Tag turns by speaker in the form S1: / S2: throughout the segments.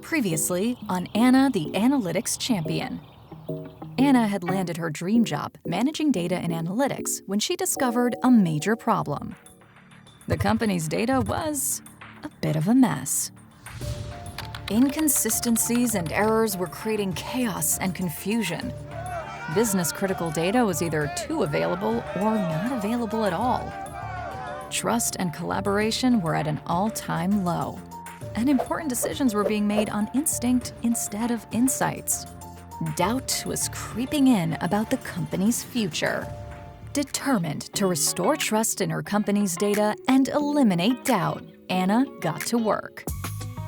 S1: Previously on Anna, the Analytics Champion. Anna had landed her dream job managing data and analytics when she discovered a major problem. The company's data was a bit of a mess. Inconsistencies and errors were creating chaos and confusion. Business-critical data was either too available or not available at all. Trust and collaboration were at an all-time low, and important decisions were being made on instinct instead of insights. Doubt was creeping in about the company's future. Determined to restore trust in her company's data and eliminate doubt, Anna got to work.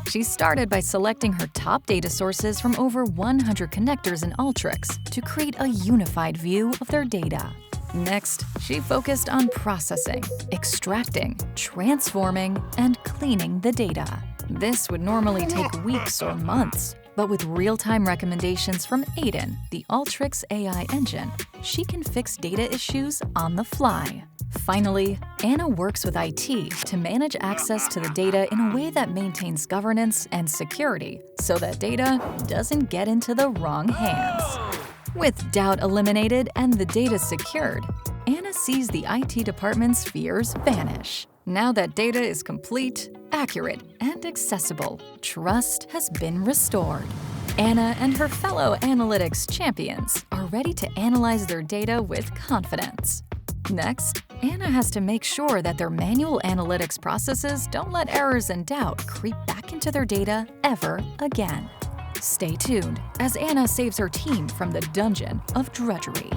S1: She started by selecting her top data sources from over 100 connectors in Alteryx to create a unified view of their data. Next, she focused on processing, extracting, transforming, and cleaning the data. This would normally take weeks or months, but with real-time recommendations from Aiden, the Alteryx AI engine, she can fix data issues on the fly. Finally, Anna works with IT to manage access to the data in a way that maintains governance and security so that data doesn't get into the wrong hands. With doubt eliminated and the data secured, Anna sees the IT department's fears vanish. Now that data is complete, accurate, and accessible, trust has been restored. Anna and her fellow analytics champions are ready to analyze their data with confidence. Next, Anna has to make sure that their manual analytics processes don't let errors and doubt creep back into their data ever again. Stay tuned as Anna saves her team from the dungeon of drudgery.